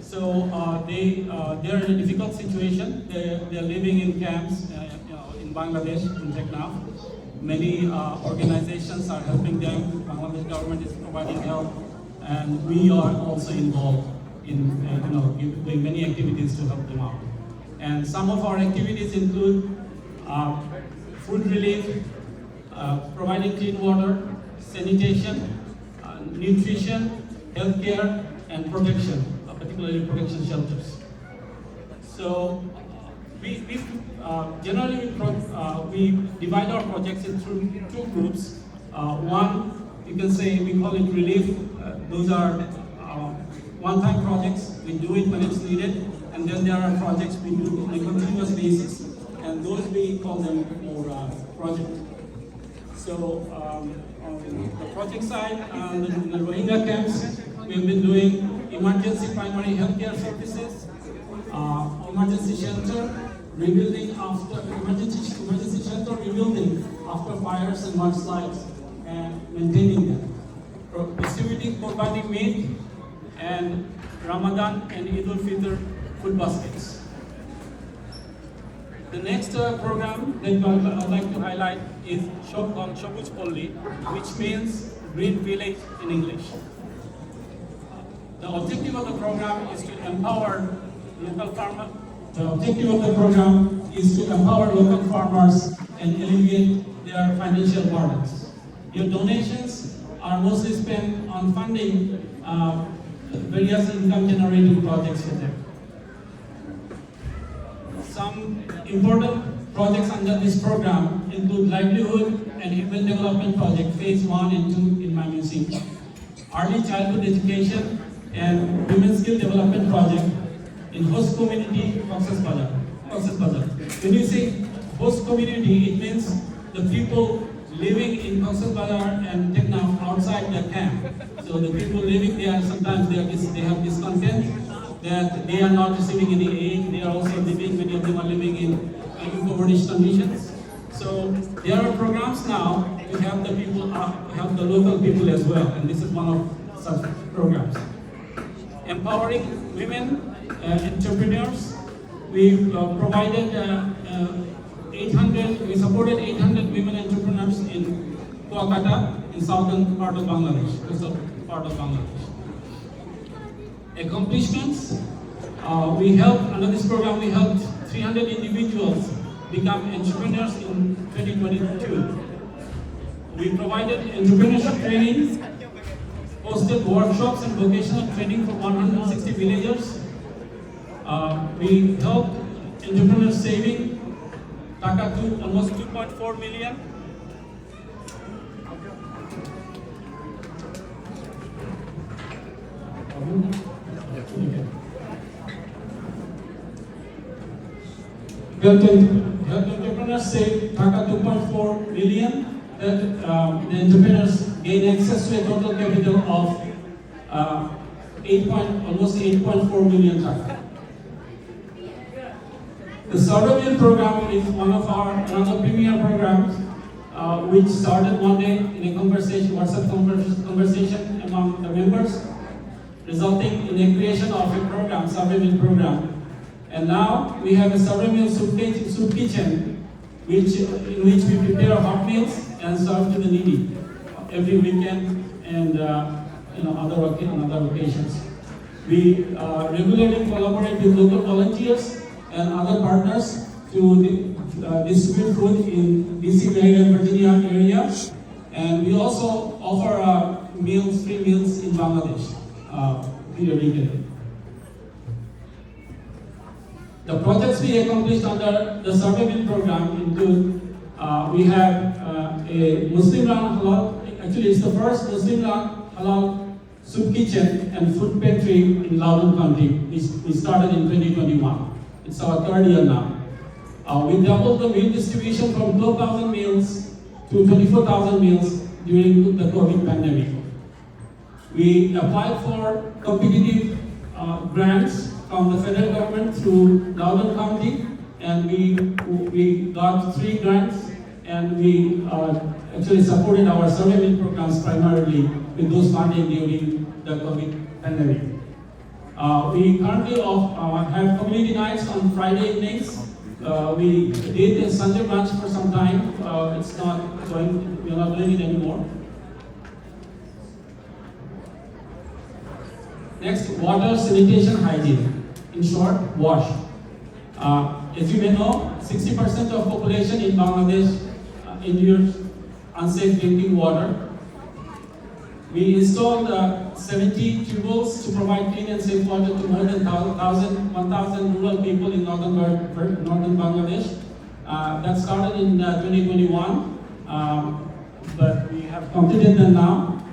So they're in a difficult situation. They're living in camps in Bangladesh, in Teknaf. Many organizations are helping them. Bangladesh government is providing help, and we are also involved in doing many activities to help them out. And some of our activities include food relief, providing clean water, sanitation, nutrition, healthcare, and protection, particularly protection shelters. So we generally we divide our projects into two groups. One, you can say we call it relief. Those are one-time projects. We do it when it's needed, and then there are projects we do on a continuous basis, and those we call them more project. So on the project side, in the Rohingya camps, we've been doing emergency primary healthcare services, emergency shelter, rebuilding after emergency shelter rebuilding after fires and mudslides, and maintaining them, distributing Qurbani meat and Ramadan and Eid al-Fitr food baskets. The next program that I'd like to highlight is called Shobuj Polli, which means green village in English. The objective of the program is to empower local farmers. The objective of the program is to empower local farmers and alleviate their financial burdens. Your donations are mostly spent on funding various income-generating projects for them. Some important projects under this program include livelihood and human development project phase 1 and 2 in Mymensingh, early childhood education and women's skill development project in host community Cox's Bazar. When you say host community, it means the people living in Cox's Bazar and Teknaf outside the camp. So the people living there, sometimes they have discontent that they are not receiving any aid. They are also living, many of them are living in impoverished conditions. So there are programs now to help the people, help the local people as well, and this is one of such programs. Empowering women entrepreneurs. We provided 800. We supported 800 women entrepreneurs in Kuakata, in southern part of Bangladesh, coastal part of Bangladesh. Accomplishments. We helped under this program. We helped 300 individuals become entrepreneurs in 2022. We provided entrepreneurship training, hosted workshops and vocational training for 160 villagers. We helped entrepreneurs saving taka to almost 2.4 million. Helped entrepreneurs save taka 2.4 million. That the entrepreneurs gain access to a total capital of almost 8.4 million taka. The survey program is one of another premier programs, which started one day in a WhatsApp conversation among the members, resulting in the creation of a program, survey meal program. And now we have a survey meal soup kitchen, in which we prepare hot meals and serve to the needy every weekend and on other occasions. We regularly collaborate with local volunteers and other partners to distribute food in DC, Maryland, Virginia area, and we also offer free meals in Bangladesh periodically. The projects we accomplished under the survey meal program include we have a Muslim-run halal. Actually, it's the first Muslim-run halal soup kitchen and food pantry in Loudoun County. We started in 2021. It's our third year now. We doubled the meal distribution from 12,000 meals to 24,000 meals during the COVID pandemic. We applied for competitive grants from the federal government through Loudoun County, and we got 3 grants, and we actually supported our survey meal programs primarily with those funding during the COVID pandemic. We currently have community nights on Friday evenings. We did a Sunday brunch for some time. It's not going, we're not doing it anymore. Next, water, sanitation, hygiene. In short, WASH. As you may know, 60% of population in Bangladesh endures unsafe drinking water. We installed 70 tubules to provide clean and safe water to more than 1,000 rural people in northern Bangladesh. That started in 2021, but we have completed them now.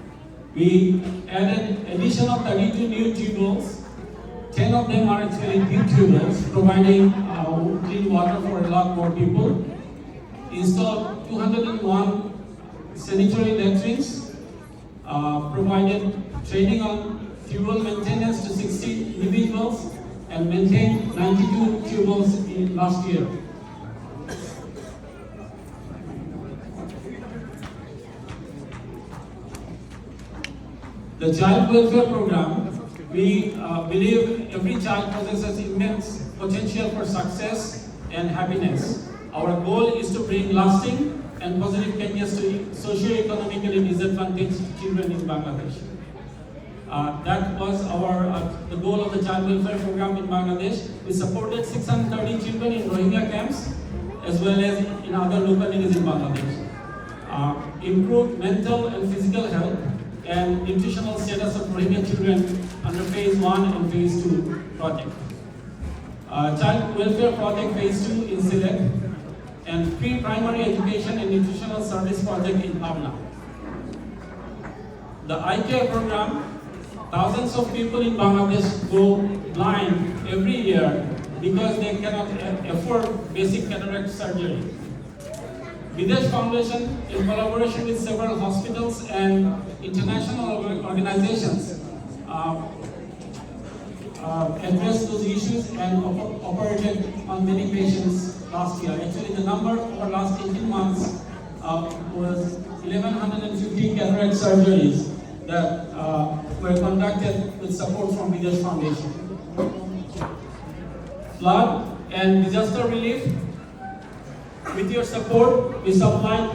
We added additional 32 new tubules. 10 of them are actually deep tubules, providing clean water for a lot more people. Installed 201 sanitary latrines. Provided training on tubule maintenance to 60 individuals and maintained 92 tubules in last year. The child welfare program, we believe every child possesses immense potential for success and happiness. Our goal is to bring lasting and positive changes to socio-economically disadvantaged children in Bangladesh. That was the goal of the child welfare program in Bangladesh. We supported 630 children in Rohingya camps as well as in other localities in Bangladesh. Improved mental and physical health and nutritional status of Rohingya children under Phase 1 and Phase 2 project. Child welfare project Phase 2 in Sylhet, and pre-primary education and nutritional service project in Pabna. The eye care program, thousands of people in Bangladesh go blind every year because they cannot afford basic cataract surgery. BDesh Foundation, in collaboration with several hospitals and international organizations, addressed those issues and operated on many patients last year. Actually, the number for last 18 months was 1,150 cataract surgeries that were conducted with support from BDesh Foundation. Flood and disaster relief. With your support, we supplied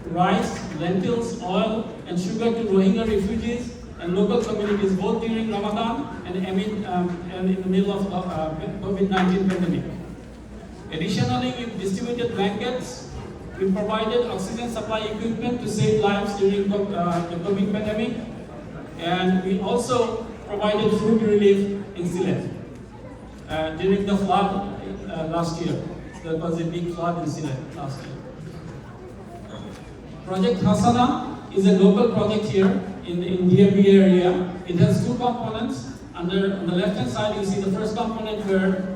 rice, lentils, oil, and sugar to Rohingya refugees and local communities both during Ramadan and in the middle of COVID-19 pandemic. Additionally, we distributed blankets. We provided oxygen supply equipment to save lives during the COVID pandemic, and we also provided food relief in Sylhet during the flood last year. There was a big flood in Sylhet last year. Project Hasana is a local project here in DMB area. It has two components. On the left-hand side, you see the first component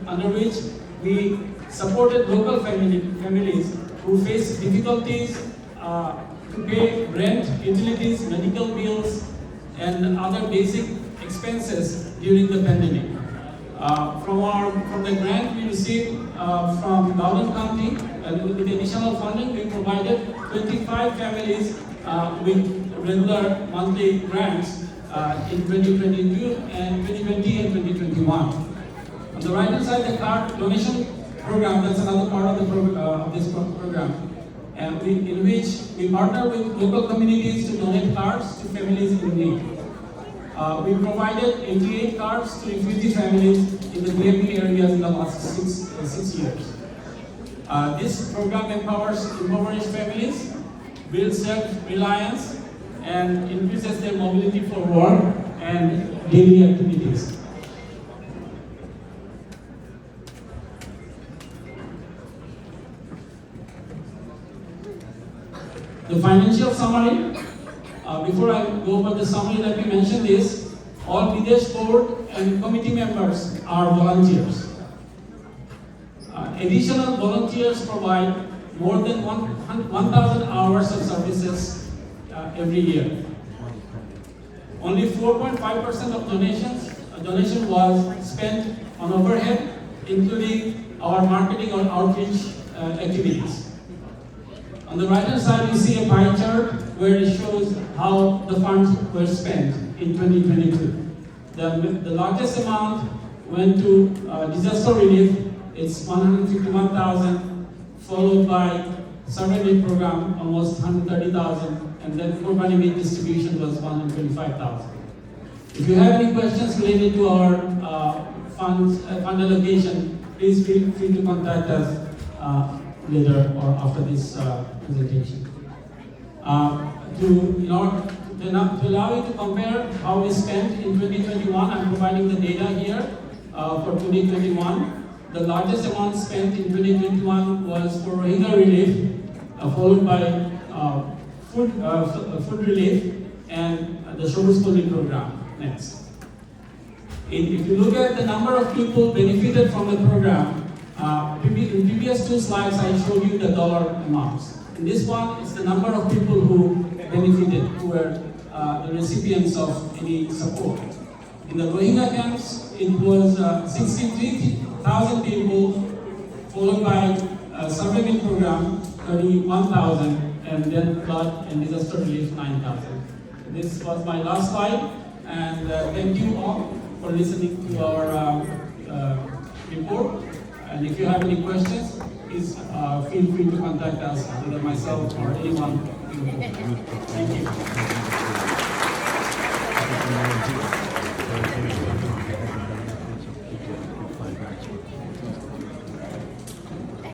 under which we supported local families who face difficulties to pay rent, utilities, medical bills, and other basic expenses during the pandemic. From the grant we received from Loudoun County, with additional funding, we provided 25 families with regular monthly grants in 2022 and 2020 and 2021. On the right-hand side, the card donation program, that's another part of this program, and in which we partner with local communities to donate cards to families in need. We provided 88 cards to refugee families in the DMB areas in the last six years. This program empowers impoverished families, builds self-reliance, and increases their mobility for work and daily activities. The financial summary. Before I go over the summary, let me mention this. All BDesh board and committee members are volunteers. Additional volunteers provide more than 1,000 hours of services every year. Only 4.5% of donation was spent on overhead, including our marketing or outreach activities. On the right-hand side, you see a pie chart where it shows how the funds were spent in 2022. The largest amount went to disaster relief. It's 151,000, followed by survey program, almost 130,000, and then urban meat distribution was 125,000. If you have any questions related to our fund allocation, please feel free to contact us later or after this presentation. To allow you to compare how we spent in 2021, I'm providing the data here for 2021. The largest amount spent in 2021 was for Rohingya relief, followed by food relief and the Shobu schooling program. Next. If you look at the number of people benefited from the program, in previous two slides I showed you the dollar amounts. In this one, it's the number of people who benefited, who were the recipients of any support. In the Rohingya camps, it was 63,000 people, followed by surviving program, 31,000, and then flood and disaster relief, 9,000. This was my last slide, and thank you all for listening to our report. And if you have any questions, please feel free to contact us, either myself or anyone. Thank you.